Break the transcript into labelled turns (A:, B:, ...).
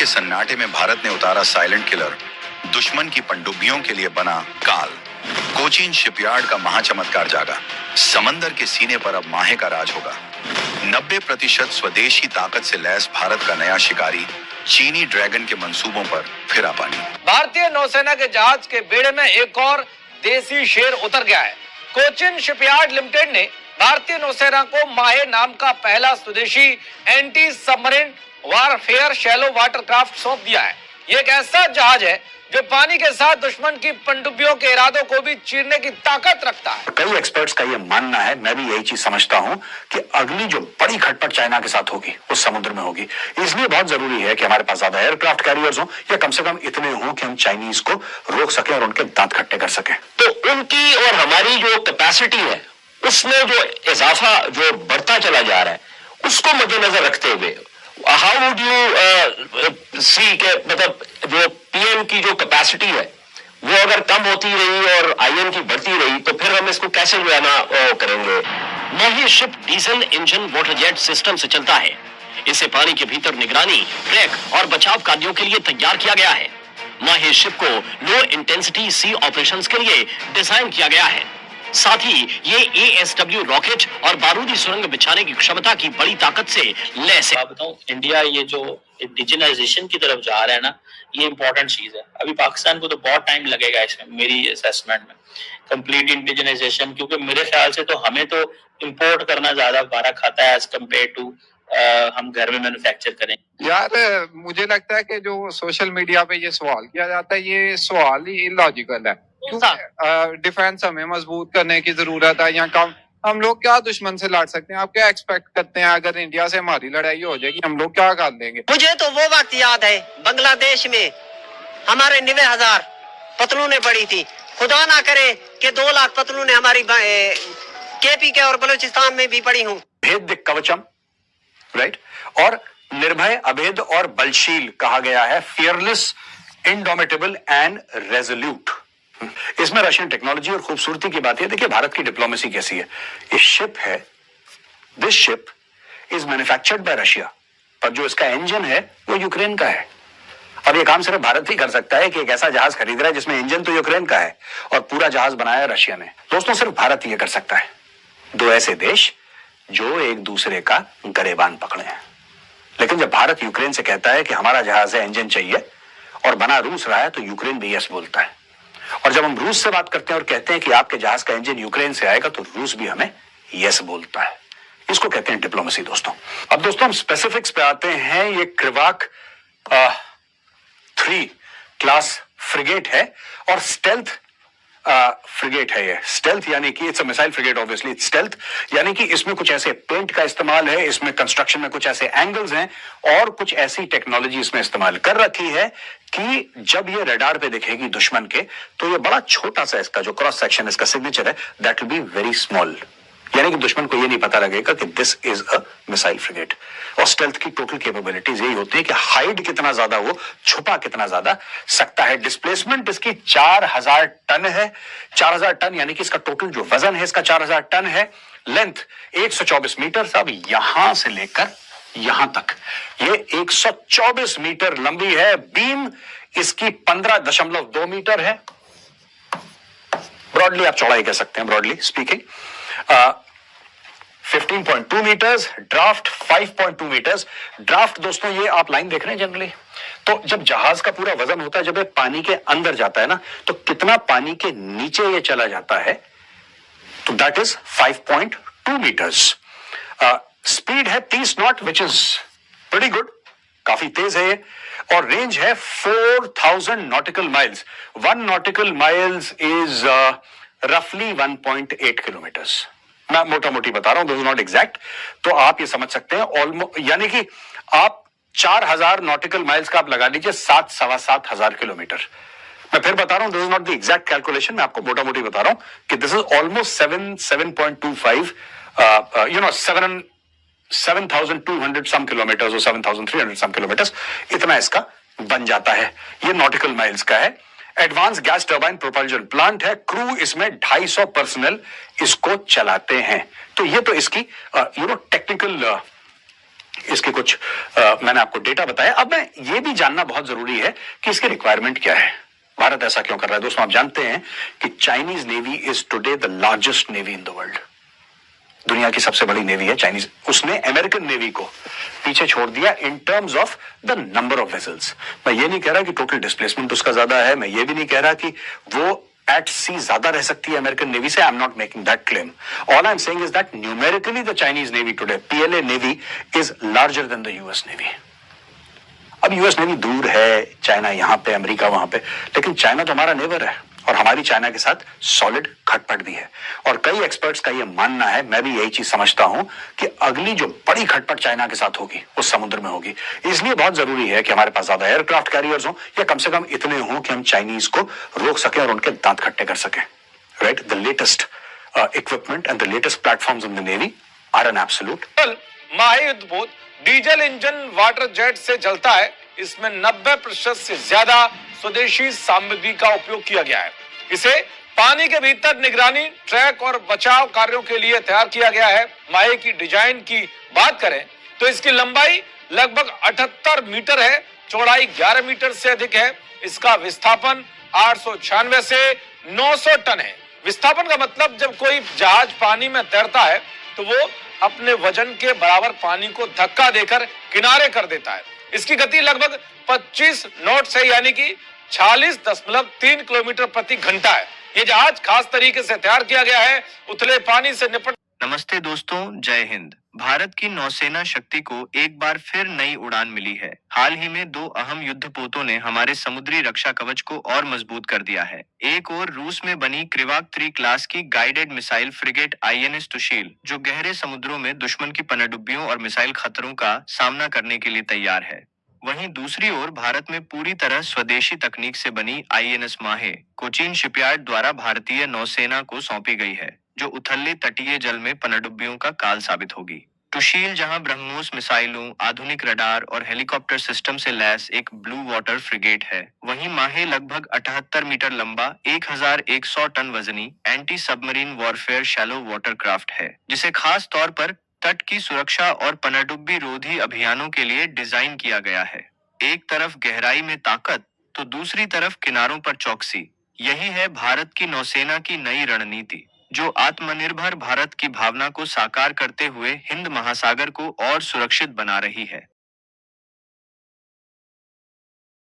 A: के सन्नाटे में भारत ने उतारा साइलेंट किलर, दुश्मन की पनडुब्बियों के लिए बना काल। कोचीन शिपयार्ड का महाचमत्कार जागा, समंदर के सीने पर अब माहे का राज होगा। 90% स्वदेशी ताकत से लैस भारत का नया शिकारी चीनी ड्रैगन के मंसूबों पर फिरा पानी।
B: भारतीय नौसेना के जहाज के बेड़े में एक और देसी शेर उतर गया है। कोचीन शिपयार्ड लिमिटेड ने भारतीय नौसेना को माहे नाम का पहला स्वदेशी anti submarine warfare shallow water craft सौंप दिया है। ये एक ऐसा जहाज है जो पानी के साथ दुश्मन की पनडुब्बियों के इरादों को भी चीरने की ताकत रखता है।
C: कई एक्सपर्ट्स का ये मानना है, मैं भी यही चीज समझता हूं, कि अगली जो बड़ी खटपट चाइना के साथ होगी वो समुद्र में होगी। इसलिए बहुत जरूरी है कि हमारे पास ज्यादा एयरक्राफ्ट कैरियर्स हो, या कम से कम इतने हों कि हम चाइनीज को रोक सके और उनके दांत खट्टे कर सके।
D: तो उनकी और हमारी जो कैपेसिटी है उसमें जो इजाफा जो बढ़ता चला जा रहा है उसको मद्देनजर रखते हुए हाउ वुड यू सी के मतलब जो पीएम की जो कैपेसिटी है वो अगर कम होती रही और आईएन की बढ़ती रही तो फिर हम इसको कैसे जो है ना करेंगे।
E: माहे ship diesel engine water jet system से चलता है। इसे पानी के भीतर निगरानी, ट्रैक और बचाव कार्यों के लिए तैयार किया गया है। माहे शिप को लो इंटेंसिटी सी ऑपरेशंस के लिए डिजाइन किया गया है। साथ ही ये ASW रॉकेट और बारूदी सुरंग बिछाने की क्षमता की बड़ी ताकत से लैस है।
F: बताऊं, इंडिया ये जो इंडिजिनाइजेशन की तरफ जा रहा है ना, ये इंपॉर्टेंट चीज है। अभी पाकिस्तान को तो बहुत टाइम लगेगा इसमें, मेरी असेसमेंट में, कंप्लीट इंडिजिनाइजेशन, क्योंकि मेरे ख्याल से तो हमें तो इंपोर्ट करना ज्यादा बारा खाता है एज कम्पेयर टू हम घर में मैन्युफैक्चर करें।
G: यार मुझे लगता है कि जो सोशल मीडिया पे ये सवाल किया जाता है, ये सवाल ही इलॉजिकल है। डिफेंस हमें मजबूत करने की जरूरत है, या कम हम लोग क्या दुश्मन से लड़ सकते हैं? आप क्या एक्सपेक्ट करते हैं अगर इंडिया से हमारी लड़ाई हो जाएगी, हम लोग क्या कर देंगे?
H: मुझे तो वो वक्त याद है बांग्लादेश में हमारे 90,000 पतलूनें पड़ी थी। खुदा ना करे कि 2 लाख पतलूनें हमारी KP के और बलूचिस्तान में भी पड़ी हूँ।
C: भेद कवचम, राइट, और निर्भय, अभेद और बलशील कहा गया है, फियरलेस, इंडोमिटेबल एंड रेजोल्यूट। इसमें रशियन टेक्नोलॉजी और खूबसूरती की बात है। देखिए भारत की डिप्लोमेसी कैसी है। ये शिप है, this ship is manufactured by Russia, पर जो इसका इंजन है वो यूक्रेन का है। और ये काम सिर्फ भारत ही कर सकता है कि एक ऐसा जहाज खरीद रहा है जिसमें इंजन तो यूक्रेन का है और पूरा जहाज बनाया रशिया ने। दोस्तों, सिर्फ भारत ही ये कर सकता है। 2 ऐसे देश जो एक दूसरे का गरेबान पकड़े हैं। लेकिन जब भारत यूक्रेन से कहता है कि हमारा जहाज है, इंजन चाहिए, और बना रूस रहा है, तो यूक्रेन भी यस बोलता है। और जब हम रूस से बात करते हैं और कहते हैं कि आपके जहाज का इंजन यूक्रेन से आएगा, तो रूस भी हमें यस बोलता है। इसको कहते हैं डिप्लोमेसी दोस्तों। अब दोस्तों हम स्पेसिफिक्स पे आते हैं। ये क्रिवाक 3 क्लास फ्रिगेट है और स्टेल्थ फ्रिगेट है। ये स्टेल्थ यानी कि it's a missile frigate, obviously it's stealth, यानी कि इसमें कुछ ऐसे पेंट का इस्तेमाल है, इसमें कंस्ट्रक्शन में कुछ ऐसे एंगल्स हैं और कुछ ऐसी टेक्नोलॉजी इसमें इस्तेमाल कर रखी है कि जब ये रडार पे दिखेगी दुश्मन के, तो ये बड़ा छोटा सा इसका जो क्रॉस सेक्शन, इसका सिग्नेचर है, that will be very small. यानी कि दुश्मन को ये नहीं पता लगेगा कि this is a missile frigate. और स्टेल्थ की टोटल कैपेबिलिटीज यही होती है कि हाइड कितना ज्यादा, वो छुपा कितना ज्यादा सकता है। डिस्प्लेसमेंट इसकी 4000 टन है। 4000 टन यानी कि इसका टोटल जो वजन है इसका 4000 टन है। लेंथ 124 मीटर, सब यहां से लेकर यहां तक ये 124 मीटर लंबी है। बीम इसकी 15.2 मीटर है। ब्रॉडली आप चौड़ाई कह सकते हैं, broadly speaking. 15.2 metres, draft 5.2 metres. Draft दोस्तों ये आप लाइन देख रहे हैं जनरली, तो जब जहाज का पूरा वजन होता है, जब ये पानी के अंदर जाता है ना, तो कितना पानी के नीचे ये चला जाता है, तो दैट इज 5.2 मीटर्स। स्पीड है 30 not, which is pretty good, काफी तेज है ये। और रेंज है 4000 nautical miles. 1 nautical miles is रफली 1.8 किलोमीटर्स। मैं मोटा मोटी बता रहा हूं, दिस इज नॉट एग्जैक्ट। तो आप ये समझ सकते हैं ऑलमोस्ट, यानी कि आप 4000 नॉटिकल माइल्स का आप लगा लीजिए 7,000 किलोमीटर। मैं फिर बता रहा हूं, this is not the exact calculation, मैं आपको मोटा मोटी बता रहा हूं कि this is almost 7.25 7,200 some kilometre और 7,300 सम किलोमीटर, इतना इसका बन जाता है। ये नॉटिकल माइल्स का है। Advance gas turbine propulsion plant है। क्रू इसमें 250 पर्सनल इसको चलाते हैं। तो ये तो इसकी टेक्निकल इसके कुछ मैंने आपको डेटा बताया। अब मैं ये भी जानना बहुत जरूरी है कि इसके रिक्वायरमेंट क्या है, भारत ऐसा क्यों कर रहा है। दोस्तों, आप जानते हैं कि Chinese navy is today the largest navy in the world. दुनिया की सबसे बड़ी नेवी है चाइनीज। उसने अमेरिकन नेवी को पीछे छोड़ दिया in terms of the number of vessels. मैं ये नहीं कह रहा कि टोटल डिस्प्लेसमेंट उसका ज्यादा है, मैं ये भी नहीं कह रहा कि वो एट सी ज्यादा रह सकती है अमेरिकन नेवी से। I am not making that claim. All I am saying is that numerically the Chinese navy today, PLA navy, is larger than the US navy. अब यूएस नेवी दूर है, चाइना यहां पे, अमेरिका वहां पे, लेकिन China तो हमारा नेबर है और हमारी चाइना के साथ सॉलिड खटपट भी है। और कई एक्सपर्ट्स का यह मानना है, मैं भी यही चीज समझता हूं, कि अगली जो बड़ी खटपट चाइना के साथ होगी उस समुद्र में होगी। इसलिए बहुत जरूरी है कि हमारे पास ज्यादा एयरक्राफ्ट कैरियर्स हो, या कम से कम इतने हों कि हम चाइनीज को रोक सकें और उनके दांत खट्टे कर सकें। Right, the latest equipment and the latest platforms in the navy are an absolute.
B: Mahe युद्धपोत डीजल इंजन वाटर जेट से चलता है। इसमें 90% से ज्यादा स्वदेशी सामग्री का उपयोग किया गया है। इसे पानी के भीतर निगरानी, ट्रैक और बचाव कार्यों के लिए तैयार किया गया है। माहे की डिजाइन की बात करें तो इसकी लंबाई लगभग 78 मीटर है, चौड़ाई 11 मीटर से अधिक है। इसका विस्थापन 896 से 900 टन है। विस्थापन का मतलब जब कोई जहाज पानी में तैरता है तो वो अपने वजन के बराबर पानी को धक्का देकर किनारे कर देता है। इसकी गति लगभग 25 नॉट से यानी कि 46.3 किलोमीटर प्रति घंटा है। ये जहाज खास तरीके से तैयार किया गया है उथले पानी से निपट।
I: नमस्ते दोस्तों, जय हिंद। भारत की नौसेना शक्ति को एक बार फिर नई उड़ान मिली है। हाल ही में 2 अहम युद्धपोतों ने हमारे समुद्री रक्षा कवच को और मजबूत कर दिया है। एक और रूस में बनी क्रिवाक 3 क्लास की guided missile frigate INS Tushil, जो गहरे समुद्रों में दुश्मन की पनडुब्बियों और मिसाइल खतरों का सामना करने के लिए तैयार है। वहीं दूसरी ओर भारत में पूरी तरह स्वदेशी तकनीक से बनी आईएनएस माहे कोचीन शिपयार्ड द्वारा भारतीय नौसेना को सौंपी गई है, जो उथले तटीय जल में पनडुब्बियों का काल साबित होगी। तुशील जहां ब्रह्मोस मिसाइलों, आधुनिक रडार और हेलीकॉप्टर सिस्टम से लैस एक ब्लू वाटर फ्रिगेट है, वहीं माहे लगभग 78 मीटर लंबा 1100 टन वजनी anti submarine warfare shallow water craft है, जिसे खास तौर पर तट की सुरक्षा और पनडुब्बी रोधी अभियानों के लिए डिजाइन किया गया है। एक तरफ गहराई में ताकत तो दूसरी तरफ किनारों पर चौकसी। यही है भारत की नौसेना की नई रणनीति, जो आत्मनिर्भर भारत की भावना को साकार करते हुए हिंद महासागर को और सुरक्षित बना रही है।